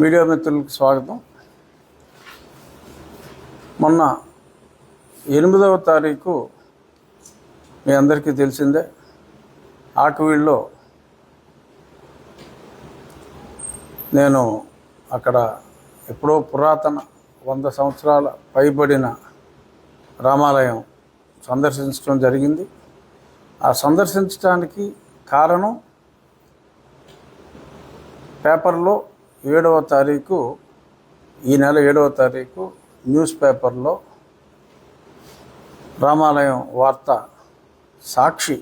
Media మిత్రులకు స్వాగతం. మొన్న 8వ తారీఖు మీ అందరికీ తెలిసిందే, ఆకువీళ్ళలో నేను అక్కడ ఎప్పుడో పురాతన 100 సంవత్సరాల పైబడిన రామాలయం సందర్శించడం జరిగింది. ఆ సందర్శించడానికి కారణం పేపర్లో 7వ తారీఖు, ఈ నెల 7వ తారీఖు న్యూస్ పేపర్లో రామాలయం వార్త సాక్షి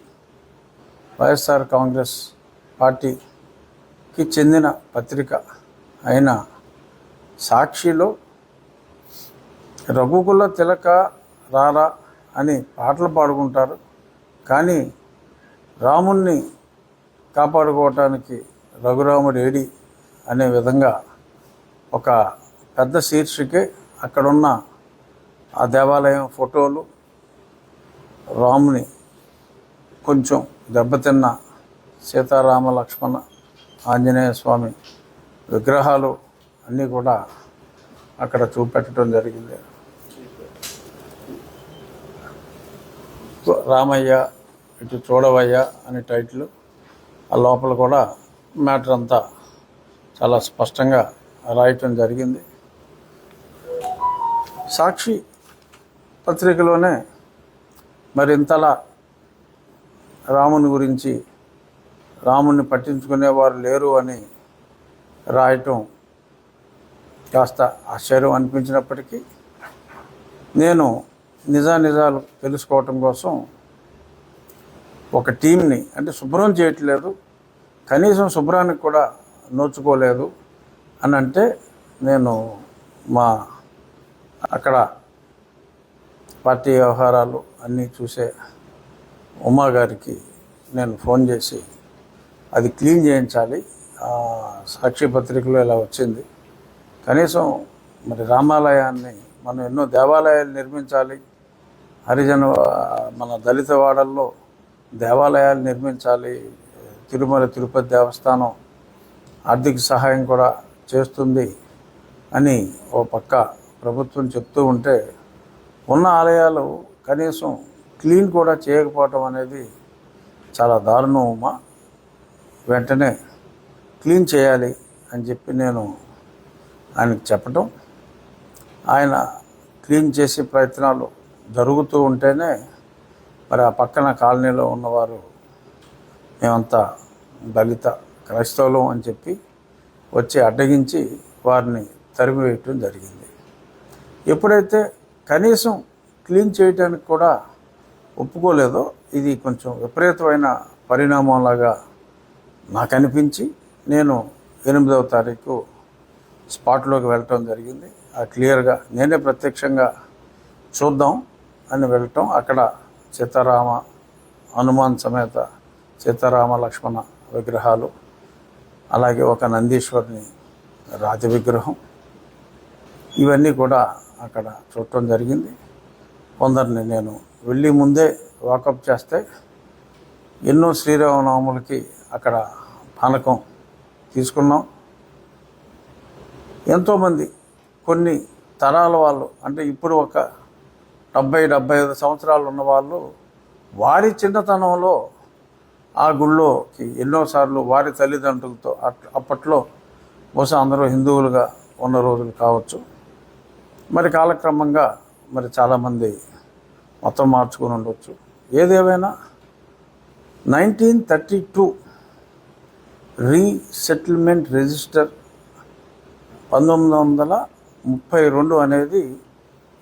వైఎస్ఆర్ కాంగ్రెస్ పార్టీకి చెందిన పత్రిక అయిన సాక్షిలో రఘుకుల తిలక రారా అని పాటలు పాడుకుంటారు, కానీ రాముణ్ణి కాపాడుకోవటానికి రఘురాముడు ఏడి అనే విధంగా ఒక పెద్ద శీర్షికే అక్కడున్న ఆ దేవాలయం ఫోటోలు, రాముని కొంచెం దెబ్బతిన్న సీతారామ లక్ష్మణ ఆంజనేయ స్వామి విగ్రహాలు అన్నీ కూడా అక్కడ చూపెట్టడం జరిగింది. రామయ్య ఇటు చూడవయ్య అనే టైటిల్, ఆ లోపల కూడా మ్యాటర్ అంతా చాలా స్పష్టంగా రాయటం జరిగింది. సాక్షి పత్రికలోనే మరింతలా రాముని గురించి, రాముని పట్టించుకునేవారు లేరు అని రాయటం కాస్త ఆశ్చర్యం అనిపించినప్పటికీ, నేను నిజాలు తెలుసుకోవటం కోసం ఒక టీంని, అంటే శుభ్రం చేయట్లేదు, కనీసం శుభ్రానికి కూడా నోచుకోలేదు అని అంటే, నేను మా అక్కడ పార్టీ వ్యవహారాలు అన్నీ చూసే ఉమా గారికి నేను ఫోన్ చేసి అది క్లీన్ చేయించాలి, సాక్షి పత్రికలో ఇలా వచ్చింది, కనీసం మరి రామాలయాన్ని మనం ఎన్నో దేవాలయాలు నిర్మించాలి, హరిజన మన దళిత వాడల్లో దేవాలయాలు నిర్మించాలి, తిరుమల తిరుపతి దేవస్థానం ఆర్థిక సహాయం కూడా చేస్తుంది అని ఓ పక్క ప్రభుత్వం చెప్తూ ఉంటే, ఉన్న ఆలయాలు కనీసం క్లీన్ కూడా చేయకపోవటం అనేది చాలా దారుణమా, వెంటనే క్లీన్ చేయాలి అని చెప్పి నేను ఆయనకు చెప్పటం, ఆయన క్లీన్ చేసే ప్రయత్నాలు జరుగుతూ ఉంటేనే మరి ఆ పక్కన కాలనీలో ఉన్నవారు మేమంతా దళిత క్రైస్తవులం అని చెప్పి వచ్చి అడ్డగించి వారిని తరిమివేయటం జరిగింది. ఎప్పుడైతే కనీసం క్లీన్ చేయడానికి కూడా ఒప్పుకోలేదో, ఇది కొంచెం విపరీతమైన పరిణామంలాగా నాకు అనిపించి నేను 8వ తారీఖు స్పాట్లోకి వెళ్ళటం జరిగింది. ఆ క్లియర్గా నేనే ప్రత్యక్షంగా చూద్దాం అని వెళ్ళటం, అక్కడ సీతారామ హనుమాన్ సమేత సీతారామ లక్ష్మణ విగ్రహాలు, అలాగే ఒక నందీశ్వరుని రాతి విగ్రహం, ఇవన్నీ కూడా అక్కడ చూడటం జరిగింది. కొందరిని నేను వెళ్ళి ముందే వాకప్ చేస్తే, ఎన్నో శ్రీరామనవములకి అక్కడ పానకం తీసుకున్నాం. ఎంతోమంది కొన్ని తరాల వాళ్ళు, అంటే ఇప్పుడు ఒక 70-75 సంవత్సరాలు ఉన్నవాళ్ళు, వారి చిన్నతనంలో ఆ గుళ్ళోకి ఎన్నోసార్లు వారి తల్లిదండ్రులతో, అప్పట్లో బహుశా అందరూ హిందువులుగా ఉన్న రోజులు కావచ్చు, మరి కాలక్రమంగా మరి చాలామంది మతం మార్చుకుని ఉండవచ్చు. ఏదేమైనా 1932 రీసెటిల్మెంట్ రిజిస్టర్ 1932 అనేది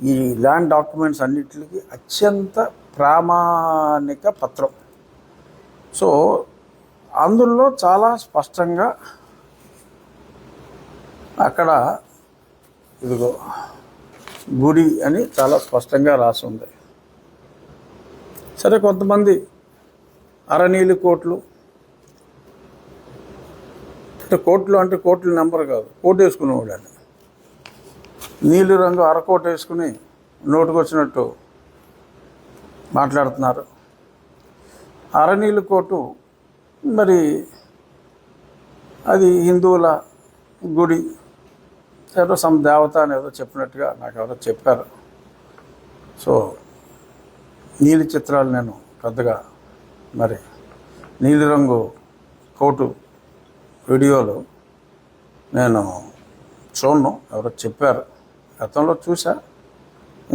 ఈ ల్యాండ్ డాక్యుమెంట్స్ అన్నిటికీ అత్యంత ప్రామాణిక పత్రం. సో అందులో చాలా స్పష్టంగా అక్కడ ఇదిగో గుడి అని చాలా స్పష్టంగా రాసి ఉంది. సరే, కొంతమంది అరనీలి కోట్లు, అంటే కోట్లు నెంబర్ కాదు, కోటు వేసుకునేవాడు అని, నీలి రంగు అరకోట వేసుకుని నోటుకొచ్చినట్టు మాట్లాడుతున్నారు. అరనీలి కోటు మరి అది హిందువుల గుడి, ఏదో సమ్ దేవత అని ఏదో చెప్పినట్టుగా నాకు ఎవరో చెప్పారు. సో నీలి చిత్రాలు నేను పెద్దగా మరి నీలిరంగు కోటు వీడియోలు నేను చూడను, ఎవరో చెప్పారు. గతంలో చూసా,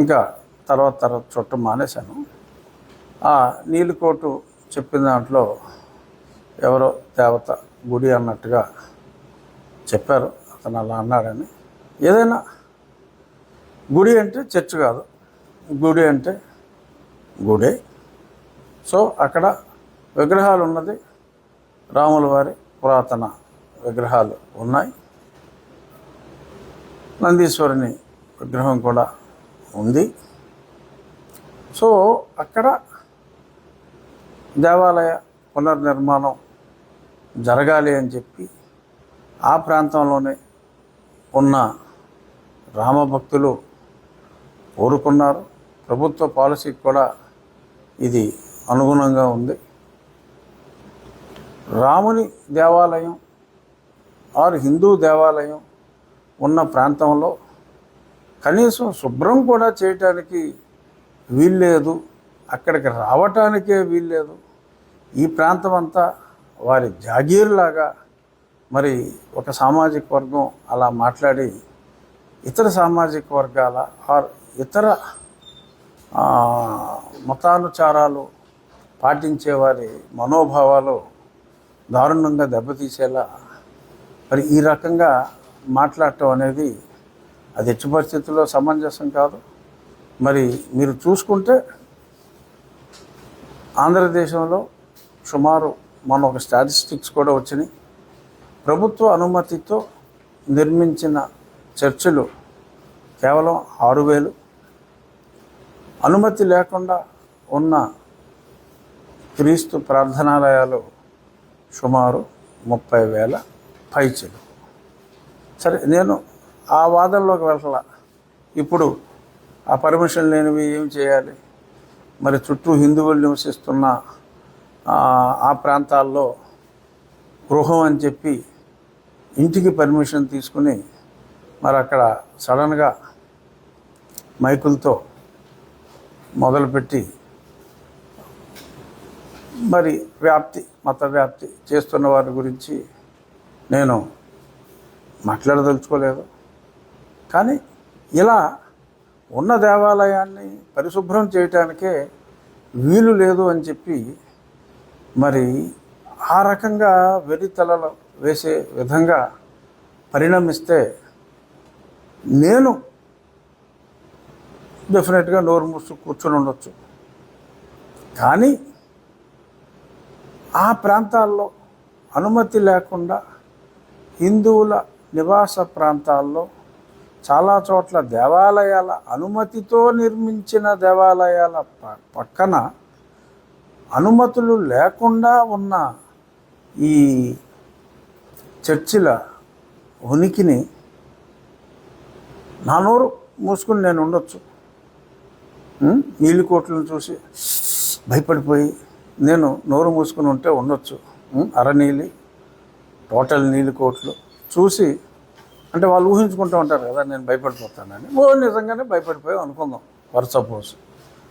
ఇంకా తర్వాత చూడటం మానేశాను. ఆ నీలి కోటు చెప్పిన దాంట్లో ఎవరో దేవత గుడి అన్నట్టుగా చెప్పారు. అతను అలా అన్నాడని. ఏదైనా గుడి అంటే చర్చ్ కాదు, గుడి అంటే గుడే. సో అక్కడ విగ్రహాలు ఉన్నది, రాముల వారి పురాతన విగ్రహాలు ఉన్నాయి, నందీశ్వరుని విగ్రహం కూడా ఉంది. సో అక్కడ దేవాలయ పునర్నిర్మాణం జరగాలి అని చెప్పి ఆ ప్రాంతంలోనే ఉన్న రామభక్తులు కోరుకున్నారు. ప్రభుత్వ పాలసీకి కూడా ఇది అనుగుణంగా ఉంది. రాముని దేవాలయం ఆరు హిందూ దేవాలయం ఉన్న ప్రాంతంలో కనీసం శుభ్రం కూడా చేయటానికి వీల్లేదు, అక్కడికి రావటానికే వీల్లేదు. ఈ ప్రాంతం అంతా వారి జాగీర్లాగా మరి ఒక సామాజిక వర్గం అలా మాట్లాడి ఇతర సామాజిక వర్గాల ఆర్ ఇతర మతానుచారాలు పాటించే వారి మనోభావాలు దారుణంగా దెబ్బతీసేలా మరి ఈ రకంగా మాట్లాడటం అనేది అది ఎట్టి పరిస్థితుల్లో సమంజసం కాదు. మరి మీరు చూసుకుంటే ఆంధ్రదేశంలో సుమారు మన ఒక స్టాటిస్టిక్స్ కూడా వచ్చినాయి. ప్రభుత్వ అనుమతితో నిర్మించిన చర్చిలు కేవలం 6,000, అనుమతి లేకుండా ఉన్న క్రీస్తు ప్రార్థనాలయాలు సుమారు 30,000 పైచిలు. సరే, నేను ఆ వాదనలోకి వెళ్ళాల. ఇప్పుడు ఆ పర్మిషన్ లేనివి ఏం చేయాలి? మరి చుట్టూ హిందువులు నివసిస్తున్న ఆ ప్రాంతాల్లో గృహం అని చెప్పి ఇంటికి పర్మిషన్ తీసుకుని మరి అక్కడ సడన్గా మైకులతో మొదలుపెట్టి మరి మత వ్యాప్తి చేస్తున్న వారి గురించి నేను మాట్లాడదలుచుకోలేదు. కానీ ఇలా ఉన్న దేవాలయాన్ని పరిశుభ్రం చేయటానికే వీలు లేదు అని చెప్పి మరి ఆ రకంగా వెర్రితలలు వేసే విధంగా పరిణమిస్తే నేను డెఫినెట్గా నోరు మూసు కూర్చొని ఉండొచ్చు. కానీ ఆ ప్రాంతాల్లో అనుమతి లేకుండా హిందువుల నివాస ప్రాంతాల్లో చాలా చోట్ల దేవాలయాల అనుమతితో నిర్మించిన దేవాలయాల పక్కన అనుమతులు లేకుండా ఉన్న ఈ చర్చిల ఉనికిని నా నోరు మూసుకుని నేను ఉండొచ్చు. నీలి కోట్లను చూసి భయపడిపోయి నేను నోరు మూసుకుని ఉంటే ఉండొచ్చు. అరనీలి టోటల్ నీలి కోట్లు చూసి అంటే వాళ్ళు ఊహించుకుంటూ ఉంటారు కదా నేను భయపడిపోతానని. నిజంగానే భయపడిపోయి అనుకుందాం ఫర్ సపోజ్.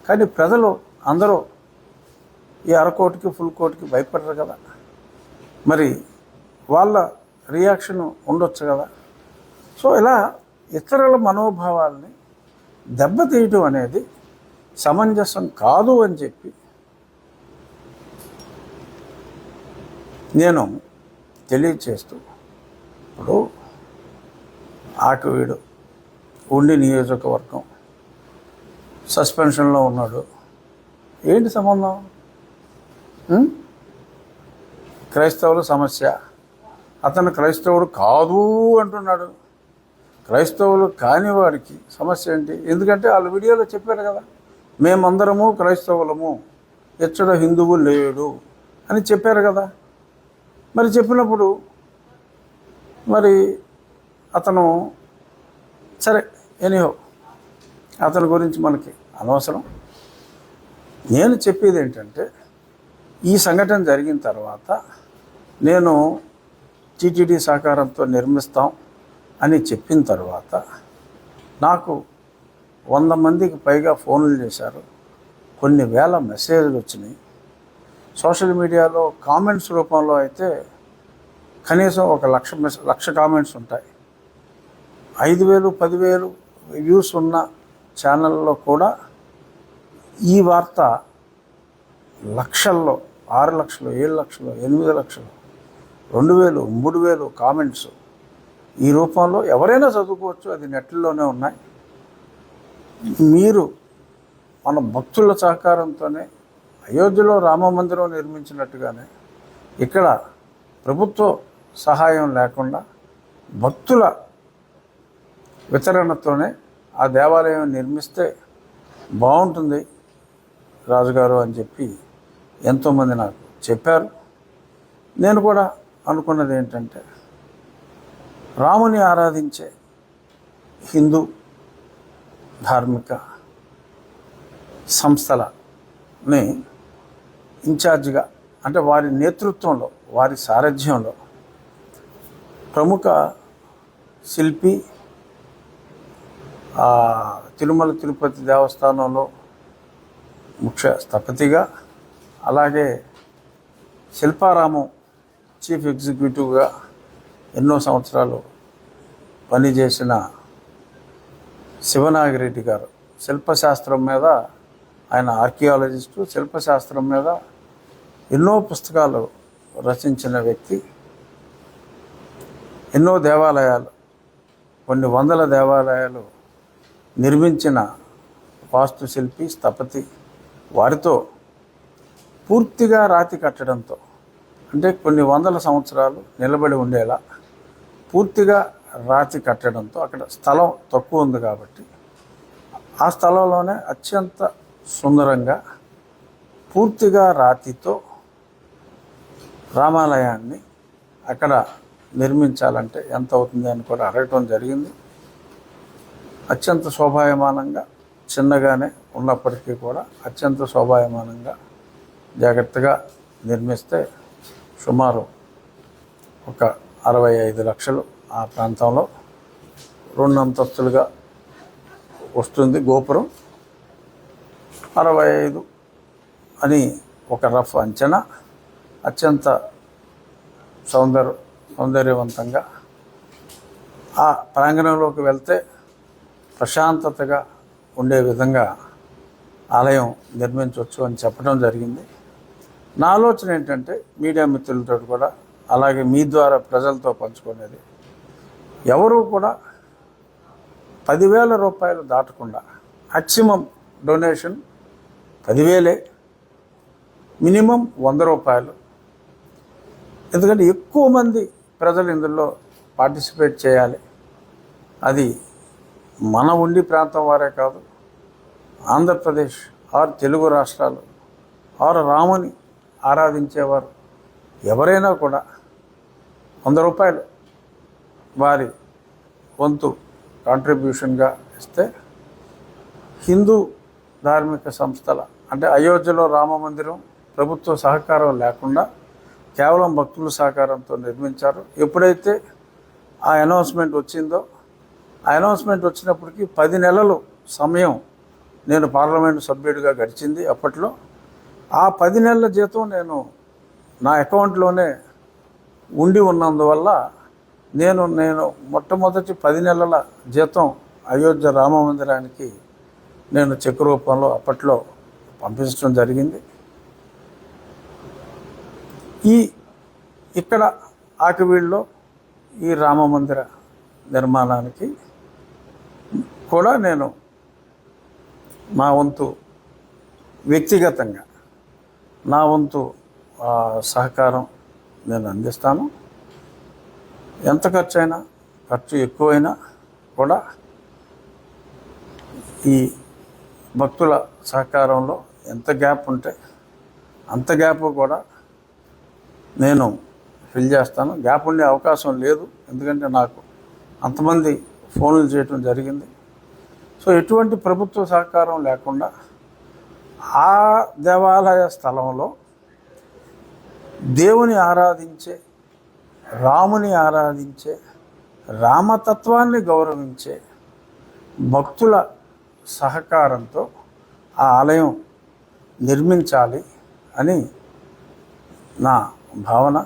కానీ ప్రజలు అందరూ ఈ అరకోటికి ఫుల్ కోటికి భయపడరు కదా, మరి వాళ్ళ రియాక్షన్ ఉండొచ్చు కదా. సో ఇలా ఇతరుల మనోభావాల్ని దెబ్బతీయటం అనేది సమంజసం కాదు అని చెప్పి నేను తెలియచేస్తూ, ఇప్పుడు ఆకువీడు ఉండి నియోజకవర్గం సస్పెన్షన్లో ఉన్నాడు. ఏంటి సంబంధం? క్రైస్తవుల సమస్య. అతను క్రైస్తవుడు కాదు అంటున్నాడు. క్రైస్తవులు కాని వాడికి సమస్య ఏంటి? ఎందుకంటే వాళ్ళు వీడియోలో చెప్పారు కదా, మేమందరము క్రైస్తవులము, ఎచ్చడ హిందువు లేడు అని చెప్పారు కదా. మరి చెప్పినప్పుడు మరి అతను సరే ఎనీహో అతని గురించి మనకి అనవసరం. నేను చెప్పేది ఏంటంటే ఈ సంఘటన జరిగిన తర్వాత నేను టీటీడీ సహకారంతో నిర్మిస్తాం అని చెప్పిన తర్వాత నాకు 100 మందికి పైగా ఫోన్లు చేశారు, కొన్ని వేల మెసేజ్లు వచ్చినాయి. సోషల్ మీడియాలో కామెంట్స్ రూపంలో అయితే కనీసం 1,00,000 కామెంట్స్ ఉంటాయి. 5,000 10,000 వ్యూస్ ఉన్న ఛానల్లో కూడా ఈ వార్త లక్షల్లో, 6 లక్షలు, 7 లక్షలు, 8 లక్షలు, 2,000, 3,000 కామెంట్స్ ఈ రూపంలో ఎవరైనా చదువుకోవచ్చు. అది నెట్లోనే ఉన్నాయి. మీరు మన భక్తుల సహకారంతోనే అయోధ్యలో రామ మందిరం నిర్మించినట్టుగానే ఇక్కడ ప్రభుత్వ సహాయం లేకుండా భక్తుల వితరణతోనే ఆ దేవాలయం నిర్మిస్తే బాగుంటుంది రాజుగారు అని చెప్పి ఎంతోమంది నాకు చెప్పారు. నేను కూడా అనుకున్నది ఏంటంటే, రాముని ఆరాధించే హిందూ ధార్మిక సంస్థలని ఇన్ఛార్జిగా, అంటే వారి నేతృత్వంలో, వారి సారథ్యంలో ప్రముఖ శిల్పి, తిరుమల తిరుపతి దేవస్థానంలో ముఖ్య స్థపతిగా, అలాగే శిల్పారామం చీఫ్ ఎగ్జిక్యూటివ్గా ఎన్నో సంవత్సరాలు పనిచేసిన శివనాగిరెడ్డి గారు, శిల్పశాస్త్రం మీద ఆయన ఆర్కియాలజిస్టు, శిల్పశాస్త్రం మీద ఎన్నో పుస్తకాలు రచించిన వ్యక్తి, ఎన్నో దేవాలయాలు, కొన్ని వందల దేవాలయాలు నిర్మించిన వాస్తుశిల్పి, స్థపతి, వారితో పూర్తిగా రాతి కట్టడంతో, అంటే కొన్ని వందల సంవత్సరాలు నిలబడి ఉండేలా పూర్తిగా రాతి కట్టడంతో, అక్కడ స్థలం తక్కువ ఉంది కాబట్టి ఆ స్థలంలోనే అత్యంత సుందరంగా పూర్తిగా రాతితో రామాలయాన్ని అక్కడ నిర్మించాలంటే ఎంత అవుతుంది అని కూడా అడగటం జరిగింది. అత్యంత శోభాయమానంగా, చిన్నగానే ఉన్నప్పటికీ కూడా అత్యంత శోభాయమానంగా జాగ్రత్తగా నిర్మిస్తే సుమారు ఒక 65 లక్షలు ఆ ప్రాంతంలో 2 అంతస్తులుగా వస్తుంది గోపురం. 65 అని ఒక రఫ్ అంచనా. అత్యంత సౌందర్యవంతంగా ఆ ప్రాంగణంలోకి వెళ్తే ప్రశాంతతగా ఉండే విధంగా ఆలయం నిర్మించవచ్చు అని చెప్పడం జరిగింది. నా ఆలోచన ఏంటంటే, మీడియా మిత్రులతో కూడా, అలాగే మీ ద్వారా ప్రజలతో పంచుకునేది, ఎవరు కూడా 10,000 రూపాయలు దాటకుండా, మ్యాక్సిమం డొనేషన్ 10,000, మినిమం 100 రూపాయలు. ఎందుకంటే ఎక్కువ మంది ప్రజలు ఇందులో పార్టిసిపేట్ చేయాలి. అది మన ఉండి ప్రాంతం వారే కాదు, ఆంధ్రప్రదేశ్ ఆరు తెలుగు రాష్ట్రాలు ఆరు రాముని ఆరాధించేవారు ఎవరైనా కూడా 100 రూపాయలు వారి వంతు కాంట్రిబ్యూషన్గా ఇస్తే హిందూ ధార్మిక సంస్థల, అంటే అయోధ్యలో రామ మందిరం ప్రభుత్వ సహకారం లేకుండా కేవలం భక్తుల సహకారంతో నిర్మించారు. ఎప్పుడైతే ఆ అనౌన్స్మెంట్ వచ్చిందో, ఆ అనౌన్స్మెంట్ వచ్చినప్పటికీ 10 నెలలు సమయం నేను పార్లమెంటు సభ్యుడిగా గడిచింది. అప్పట్లో ఆ 10 నెలల జీతం నేను నా అకౌంట్లోనే ఉండి ఉన్నందువల్ల నేను మొట్టమొదటి 10 నెలల జీతం అయోధ్య రామ మందిరానికి నేను చెక్ రూపంలో అప్పట్లో పంపించడం జరిగింది. ఇక్కడ ఆకివీడులో ఈ రామ మందిర నిర్మాణానికి కూడా నేను నా వంతు వ్యక్తిగతంగా నా వంతు సహకారం నేను అందిస్తాను. ఎంత ఖర్చు అయినా, ఖర్చు ఎక్కువైనా కూడా ఈ భక్తుల సహకారంలో ఎంత గ్యాప్ ఉంటే అంత గ్యాప్ కూడా నేను ఫిల్ చేస్తాను. గ్యాప్ ఉండే అవకాశం లేదు, ఎందుకంటే నాకు అంతమంది ఫోన్లు చేయటం జరిగింది. సో ఎటువంటి ప్రభుత్వ సహకారం లేకుండా ఆ దేవాలయ స్థలంలో దేవుని ఆరాధించే, రాముని ఆరాధించే రామతత్వాన్ని గౌరవించే భక్తుల సహకారంతో ఆ ఆలయం నిర్మించాలి అని నా భావన.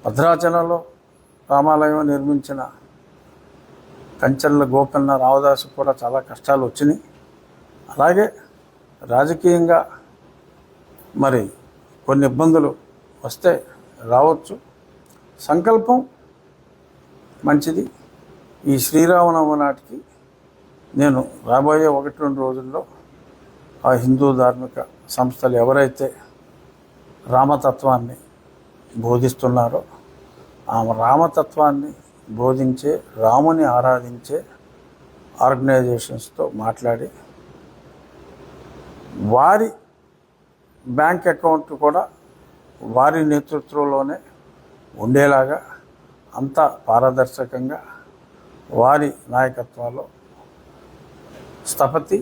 భద్రాచలంలో రామాలయం నిర్మించిన కంచెర్ల గోపన్న రామదాసు కూడా చాలా కష్టాలు వచ్చినాయి. అలాగే రాజకీయంగా మరి కొన్ని ఇబ్బందులు వస్తే రావచ్చు. సంకల్పం మంచిది. ఈ శ్రీరామనవమి నాటికి నేను రాబోయే 1-2 రోజుల్లో ఆ హిందూ ధార్మిక సంస్థలు ఎవరైతే రామతత్వాన్ని బోధిస్తున్నారో ఆ రామతత్వాన్ని బోధించే, రాముని ఆరాధించే ఆర్గనైజేషన్స్తో మాట్లాడి వారి బ్యాంక్ అకౌంట్ కూడా వారి నేతృత్వంలోనే ఉండేలాగా అంతా పారదర్శకంగా వారి నాయకత్వంలో స్థపతి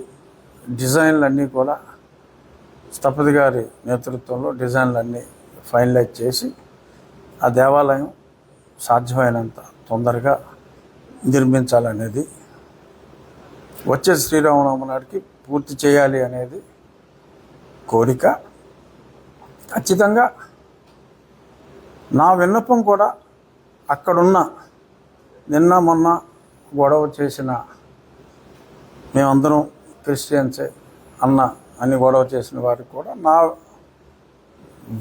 డిజైన్లన్నీ కూడా స్థపతి గారి నేతృత్వంలో డిజైన్లన్నీ ఫైనలైజ్ చేసి ఆ దేవాలయం సాధ్యమైనంత తొందరగా నిర్మించాలనేది, వచ్చే శ్రీరామనవమి నాటికి పూర్తి చేయాలి అనేది కోరిక. ఖచ్చితంగా నా విన్నపం కూడా అక్కడున్న నిన్న మొన్న గొడవ చేసిన మేమందరం క్రిస్టియన్సే అని గొడవ చేసిన వారికి కూడా నా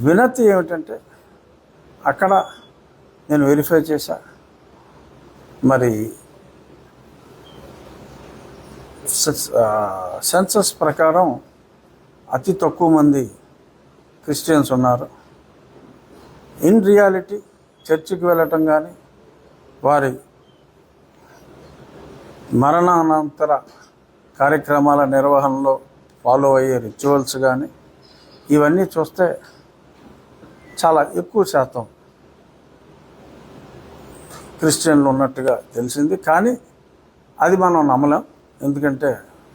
వినతి ఏమిటంటే, అక్కడ నేను వెరిఫై చేశా. మరి సెన్సస్ ప్రకారం అతి తక్కువ మంది క్రిస్టియన్స్ ఉన్నారు. ఇన్ రియాలిటీ చర్చికి వెళ్ళటం కానీ, వారి మరణానంతర కార్యక్రమాల నిర్వహణలో ఫాలో అయ్యే రిచువల్స్ కానీ, ఇవన్నీ చూస్తే చాలా ఎక్కువ శాతం క్రిస్టియన్లు ఉన్నట్టుగా తెలిసింది. కానీ అది మనం నమ్మలేం, ఎందుకంటే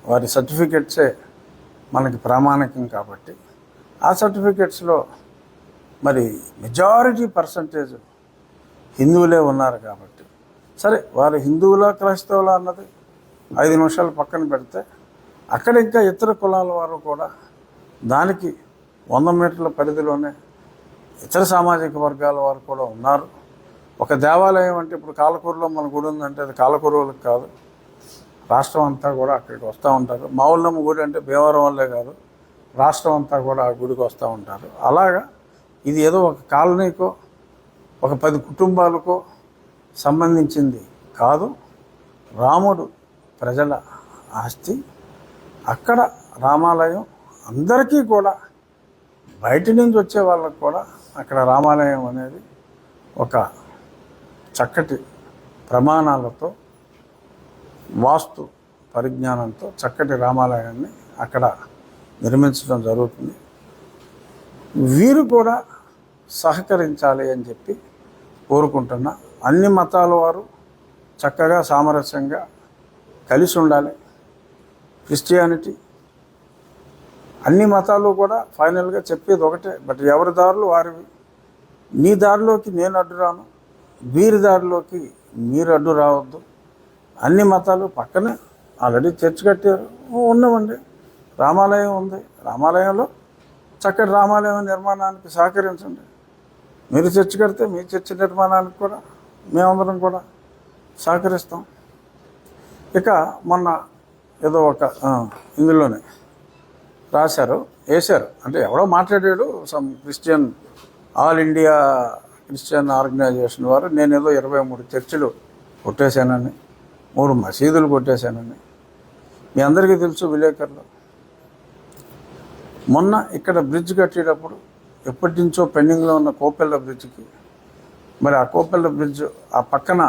వారి సర్టిఫికెట్సే మనకి ప్రామాణికం కాబట్టి. ఆ సర్టిఫికెట్స్లో మరి మెజారిటీ పర్సంటేజ్ హిందువులే ఉన్నారు కాబట్టి, సరే వారు హిందువులా క్రైస్తవులా అన్నది 5 నిమిషాలు పక్కన పెడితే, అక్కడ ఇంకా ఇతర కులాల వారు కూడా దానికి 100 మీటర్ల పరిధిలోనే ఇతర సామాజిక వర్గాల వారు కూడా ఉన్నారు. ఒక దేవాలయం అంటే ఇప్పుడు కాలకూరులో మన గుడి ఉందంటే అది కాలకూరులకు కాదు, రాష్ట్రం అంతా కూడా అక్కడికి వస్తూ ఉంటారు. మావుళ్ళమ్మ గుడి అంటే భీమవరం వల్లే కాదు, రాష్ట్రం అంతా కూడా ఆ గుడికి వస్తూ ఉంటారు. అలాగా ఇది ఏదో ఒక కాలనీకో ఒక 10 కుటుంబాలకో సంబంధించింది కాదు. రాముడు ప్రజల ఆస్తి. అక్కడ రామాలయం అందరికీ కూడా, బయట నుంచి వచ్చే వాళ్ళకు కూడా అక్కడ రామాలయం అనేది ఒక చక్కటి ప్రమాణాలతో, వాస్తు పరిజ్ఞానంతో చక్కటి రామాలయాన్ని అక్కడ నిర్మించడం జరుగుతుంది. వీరు కూడా సహకరించాలి అని చెప్పి కోరుకుంటున్నా. అన్ని మతాల వారు చక్కగా సామరస్యంగా కలిసి ఉండాలి. క్రిస్టియానిటీ, అన్ని మతాలు కూడా ఫైనల్గా చెప్పేది ఒకటే, బట్ ఎవరి దారులు వారివి. నీ దారిలోకి నేను అడ్డు రాను, వీరి దారిలోకి మీరు అడ్డు రావద్దు. అన్ని మతాలు పక్కనే ఆల్రెడీ చర్చ్ కట్టారు, ఉన్నామండి. రామాలయం ఉంది, రామాలయంలో చక్కటి రామాలయం నిర్మాణానికి సహకరించండి. మీరు చర్చ్ కడితే మీ చర్చ్ నిర్మాణానికి కూడా మేమందరం కూడా సహకరిస్తాం. ఇక మొన్న ఏదో ఒక ఇందులోనే వేశారు, అంటే ఎవడో మాట్లాడాడు, some Christian All India Christian organization వారు, నేనేదో 23 చర్చిలు కొట్టేశానని, 3 మసీదులు కొట్టేశానని. మీ అందరికీ తెలుసు, విలేకరులు మొన్న ఇక్కడ బ్రిడ్జ్ కట్టేటప్పుడు ఎప్పటి నుంచో పెండింగ్లో ఉన్న కోపెల్ల బ్రిడ్జ్కి, మరి ఆ కోపెల్ల బ్రిడ్జ్ ఆ పక్కన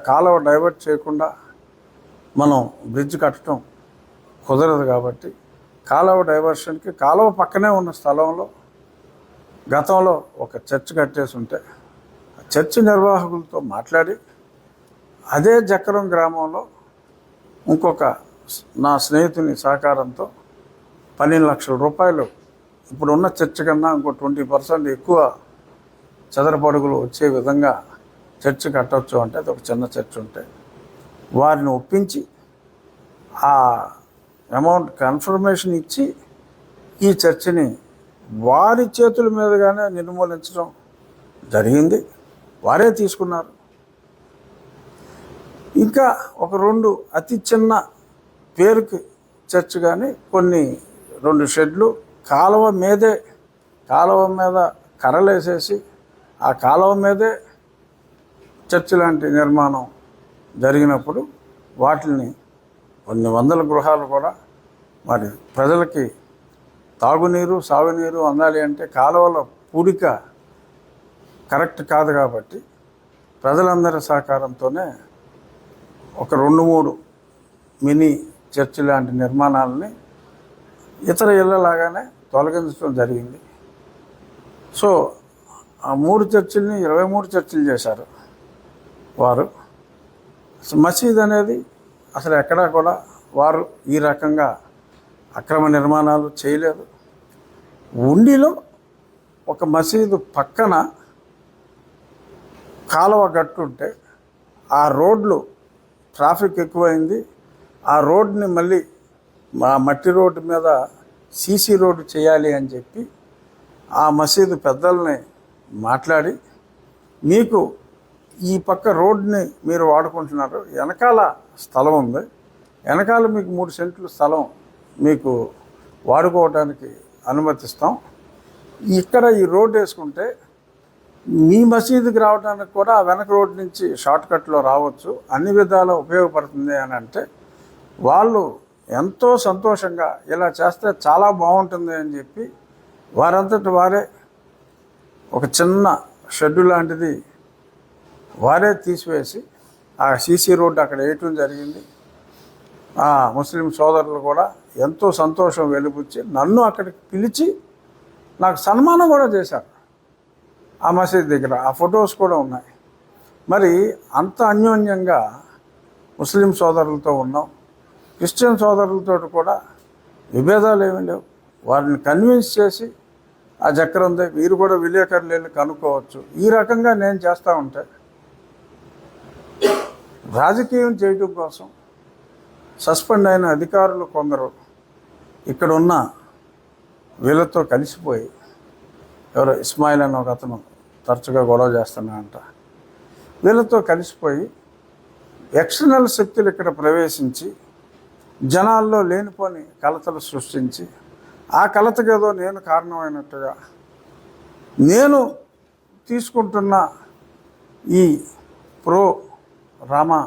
కాలువ డైవర్ట్ చేయకుండా మనం బ్రిడ్జ్ కట్టడం కుదరదు కాబట్టి, కాలువ డైవర్షన్కి కాలువ పక్కనే ఉన్న స్థలంలో గతంలో ఒక చర్చ్ కట్టేసి ఉంటే, చర్చ్ నిర్వాహకులతో మాట్లాడి అదే జక్కరం గ్రామంలో ఇంకొక నా స్నేహితుని సహకారంతో 12 లక్షల రూపాయలు ఇప్పుడున్న చర్చ్ కన్నా ఇంకో 20% ఎక్కువ చదరపు అడుగులు వచ్చే విధంగా చర్చ్ కట్టవచ్చు అంటే, అది ఒక చిన్న చర్చ్ ఉంటే వారిని ఒప్పించి ఆ అమౌంట్ కన్ఫర్మేషన్ ఇచ్చి ఈ చర్చిని వారి చేతుల మీదుగానే నిర్మూలించడం జరిగింది. వారే తీసుకున్నారు. ఇంకా ఒక 2 అతి చిన్న పేరుకి చర్చ్ కానీ కొన్ని 2 షెడ్లు కాలువ మీద కర్రలేసేసి ఆ కాలువ మీదే చర్చ్ లాంటి నిర్మాణం జరిగినప్పుడు వాటిని కొన్ని వందల గృహాలు కూడా మరి ప్రజలకి తాగునీరు సాగునీరు అందాలి అంటే కాలువల పూడిక కరెక్ట్ కాదు కాబట్టి ప్రజలందరి సహకారంతోనే ఒక 2-3 మినీ చర్చి లాంటి నిర్మాణాలని ఇతర ఇళ్ళలాగానే తొలగించడం జరిగింది. సో ఆ 3 చర్చిల్ని 23 చర్చిలు చేశారు వారు. మసీద్ అనేది అసలు ఎక్కడా కూడా వారు ఈ రకంగా అక్రమ నిర్మాణాలు చేయలేదు. ఉండిలో ఒక మసీదు పక్కన కాలువ గట్టుంటే ఆ రోడ్లు ట్రాఫిక్ ఎక్కువైంది. ఆ రోడ్ని మళ్ళీ మా మట్టి రోడ్డు మీద సీసీ రోడ్డు చేయాలి అని చెప్పి ఆ మసీదు పెద్దల్ని మాట్లాడి, మీకు ఈ పక్క రోడ్ని మీరు వాడుకుంటున్నారు, వెనకాల స్థలం ఉంది, వెనకాల మీకు 3 సెంట్లు స్థలం మీకు వాడుకోవడానికి అనుమతిస్తాం, ఇక్కడ ఈ రోడ్డు వేసుకుంటే మీ మసీదుకి రావడానికి కూడా ఆ వెనక రోడ్డు నుంచి షార్ట్కట్లో రావచ్చు, అన్ని విధాలా ఉపయోగపడుతుంది అని అంటే వాళ్ళు ఎంతో సంతోషంగా ఇలా చేస్తే చాలా బాగుంటుంది అని చెప్పి వారంతటి వారే ఒక చిన్న షెడ్డు లాంటిది వారే తీసివేసి ఆ సీసీ రోడ్డు అక్కడ వేయటం జరిగింది. ఆ ముస్లిం సోదరులు కూడా ఎంతో సంతోషం వెలిబుచ్చి నన్ను అక్కడికి పిలిచి నాకు సన్మానం కూడా చేశారు ఆ మసీద్ దగ్గర. ఆ ఫొటోస్ కూడా ఉన్నాయి. మరి అంత అన్యోన్యంగా ముస్లిం సోదరులతో ఉన్నాం. క్రిస్టియన్ సోదరులతో కూడా విభేదాలు ఏమీ లేవు. వారిని కన్విన్స్ చేసి ఆ చక్రం ఉంది, మీరు కూడా విలేకరులు వెళ్ళి కనుక్కోవచ్చు. ఈ రకంగా నేను చేస్తూ ఉంటే రాజకీయం చేయడం కోసం సస్పెండ్ అయిన అధికారులు కొందరు ఇక్కడున్న వీళ్ళతో కలిసిపోయి, ఎవరో ఇస్మాయిల్ అని ఒక అతను తరచుగా గొడవ చేస్తున్నాడంట, వీళ్ళతో కలిసిపోయి ఎక్స్టర్నల్ శక్తులు ఇక్కడ ప్రవేశించి జనాల్లో లేనిపోని కలతలు సృష్టించి ఆ కలతకేదో నేను కారణమైనట్టుగా నేను తీసుకుంటున్న ఈ ప్రో రామా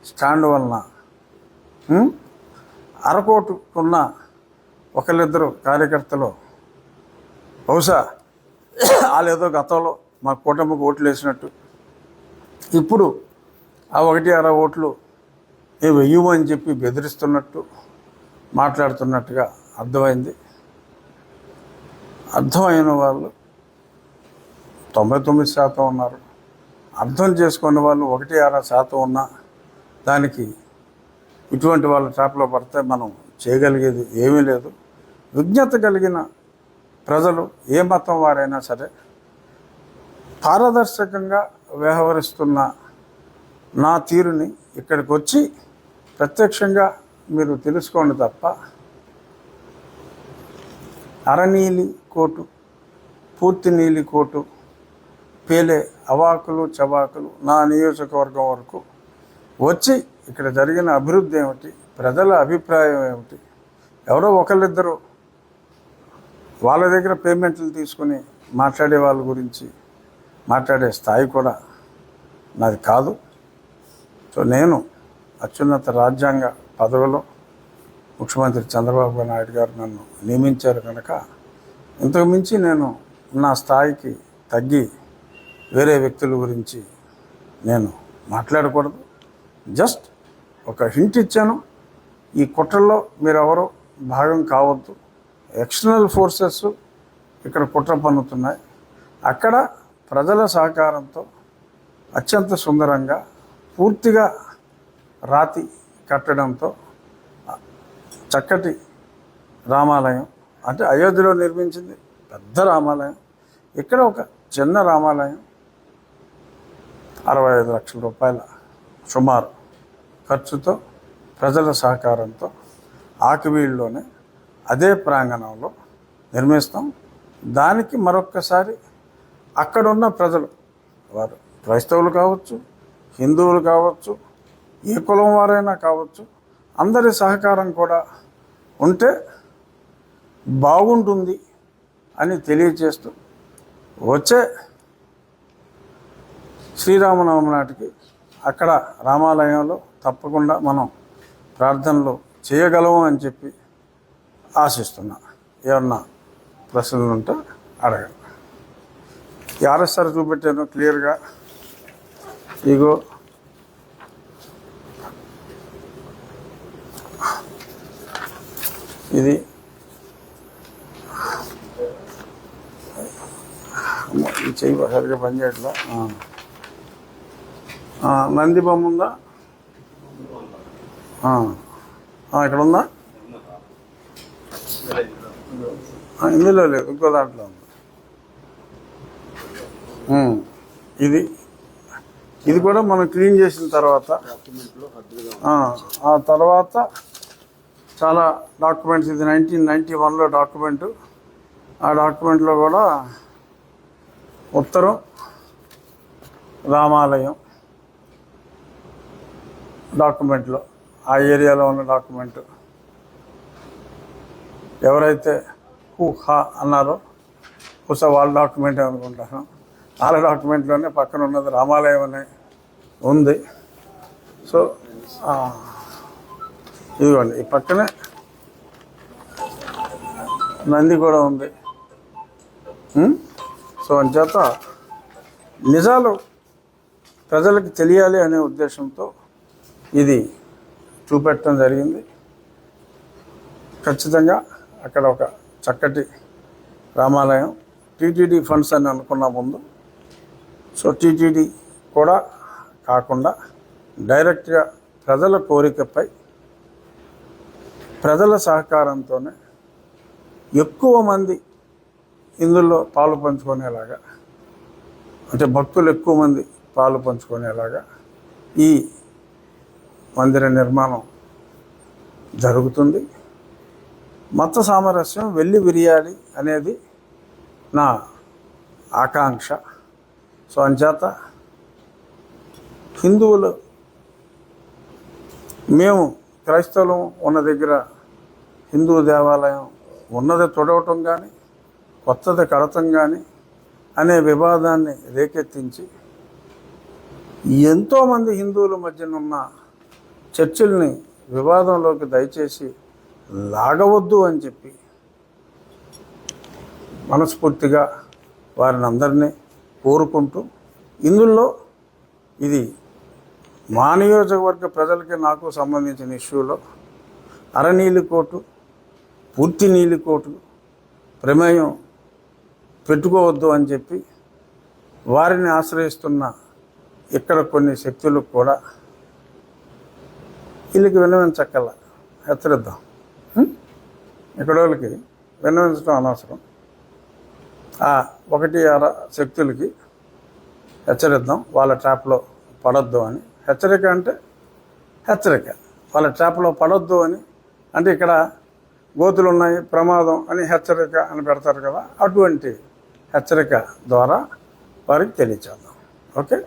స్టాండ్ వలన అరకోటుకున్న ఒకళ్ళిద్దరు కార్యకర్తలు బహుశా వాళ్ళేదో గతంలో మా కూటమికి ఓట్లు వేసినట్టు ఇప్పుడు ఆ 1-6 ఓట్లు మేము వెయ్యమని చెప్పి బెదిరిస్తున్నట్టు మాట్లాడుతున్నట్టుగా అర్థమైంది. అర్థమైన వాళ్ళు 99% ఉన్నారు. అర్థం చేసుకున్న వాళ్ళు 1-6% ఉన్నా దానికి ఇటువంటి వాళ్ళ ట్రాప్లో పడితే మనం చేయగలిగేది ఏమీ లేదు. విజ్ఞత కలిగిన ప్రజలు ఏ మతం వారైనా సరే పారదర్శకంగా వ్యవహరిస్తున్న నా తీరుని ఇక్కడికి వచ్చి ప్రత్యక్షంగా మీరు తెలుసుకోండి తప్ప అరనీలి కోటు పూర్తి నీలి కోటు పేలే అవాకులు చవాకులు నా నియోజకవర్గం వరకు వచ్చి ఇక్కడ జరిగిన అభివృద్ధి ఏమిటి, ప్రజల అభిప్రాయం ఏమిటి, ఎవరో ఒకళ్ళిద్దరూ వాళ్ళ దగ్గర పేమెంట్లు తీసుకుని మాట్లాడే వాళ్ళ గురించి మాట్లాడే స్థాయి కూడా నాది కాదు. సో నేను అత్యున్నత రాజ్యాంగ పదవిలో ముఖ్యమంత్రి చంద్రబాబు నాయుడు గారు నన్ను నియమించారు కనుక ఇంతకు మించి నేను నా స్థాయికి తగ్గి వేరే వ్యక్తుల గురించి నేను మాట్లాడకూడదు. జస్ట్ ఒక హింట్ ఇచ్చాను, ఈ కుట్రలో మీరెవరో భాగం కావద్దు. ఎక్స్టర్నల్ ఫోర్సెస్ ఇక్కడ కుట్ర పన్నుతున్నాయి. అక్కడ ప్రజల సహకారంతో అత్యంత సుందరంగా పూర్తిగా రాతి కట్టడంతో చక్కటి రామాలయం, అంటే అయోధ్యలో నిర్మించింది పెద్ద రామాలయం, ఇక్కడ ఒక చిన్న రామాలయం 65 లక్షల రూపాయల సుమారు ఖర్చుతో ప్రజల సహకారంతో ఆకివీడులోనే అదే ప్రాంగణంలో నిర్మిస్తాం. దానికి మరొక్కసారి అక్కడున్న ప్రజలు, వారు క్రైస్తవులు కావచ్చు, హిందువులు కావచ్చు, ఏ కులం వారైనా కావచ్చు, అందరి సహకారం కూడా ఉంటే బాగుంటుంది అని తెలియచేస్తూ వచ్చే శ్రీరామనవమి నాటికి అక్కడ రామాలయంలో తప్పకుండా మనం ప్రార్థనలు చేయగలము అని చెప్పి ఆశిస్తున్నా. ఏమన్నా ప్రశ్నలు ఉంటే అడగండి. ఈ ఆర్ఎస్ఆర్ చూపెట్టాను క్లియర్గా. ఇగో ఇది ఈ చెయ్యి సరిగ్గా పనిచేయట్లా. నంది బొమ్మ ఉందా? ఇక్కడ ఉందా? ఇందులో లేదు, ఇంకో దాంట్లో ఉంది. ఇది కూడా మనం క్లీన్ చేసిన తర్వాత ఆ తర్వాత చాలా డాక్యుమెంట్స్, ఇది 1991లో డాక్యుమెంటు. ఆ డాక్యుమెంట్లో కూడా ఉత్తరం రామాలయం డాక్యుమెంట్లో ఆ ఏరియాలో ఉన్న డాక్యుమెంటు ఎవరైతే హా అన్నారో బహుశా వాళ్ళ డాక్యుమెంట్ అనుకుంటాను. వాళ్ళ డాక్యుమెంట్లోనే పక్కన ఉన్నది రామాలయం అనే ఉంది. సో ఇదిగోండి, ఈ పక్కనే నంది కూడా ఉంది. సో అంచేత నిజాలు ప్రజలకు తెలియాలి అనే ఉద్దేశంతో ఇది చూపెట్టడం జరిగింది. ఖచ్చితంగా అక్కడ ఒక చక్కటి రామాలయం టీటీడీ ఫండ్స్ అని అనుకున్న ముందు. సో టీటీడీ కూడా కాకుండా డైరెక్ట్గా ప్రజల కోరికపై ప్రజల సహకారంతోనే ఎక్కువ మంది ఇందులో పాలు పంచుకునేలాగా, అంటే భక్తులు ఎక్కువ మంది పాలు పంచుకునేలాగా ఈ మందిర నిర్మాణం జరుగుతుంది. మత సామరస్యం వెళ్ళి విరియాలి అనేది నా ఆకాంక్ష. సో అంచేత హిందువులు, మేము క్రైస్తవులు ఉన్న దగ్గర హిందూ దేవాలయం ఉన్నది తొడవటం కానీ కొత్తది కడతం కానీ అనే వివాదాన్ని రేకెత్తించి ఎంతోమంది హిందువుల మధ్యనున్న చర్చల్ని వివాదంలోకి దయచేసి లాగవద్దు అని చెప్పి మనస్ఫూర్తిగా వారిని అందరినీ కోరుకుంటూ, ఇందులో ఇది మా నియోజకవర్గ ప్రజలకి నాకు సంబంధించిన ఇష్యూలో అరనీలికోటు, పూర్తి నీలికోటు ప్రమేయం పెట్టుకోవద్దు అని చెప్పి వారిని ఆశ్రయిస్తున్న ఇక్కడ కొన్ని శక్తులు కూడా వీళ్ళకి విన్నవించక్కల హెచ్చరిద్దాం. ఇక్కడ వాళ్ళకి విన్నవించడం అనవసరం. ఆ 1-6 శక్తులకి హెచ్చరిద్దాం, వాళ్ళ ట్రాప్లో పడొద్దు అని. హెచ్చరిక అంటే హెచ్చరిక, వాళ్ళ ట్రాప్లో పడొద్దు అని అంటే ఇక్కడ గోతులు ఉన్నాయి, ప్రమాదం అని హెచ్చరిక అని పెడతారు కదా, అటువంటి హెచ్చరిక ద్వారా వారికి తెలియచేద్దాం. ఓకే.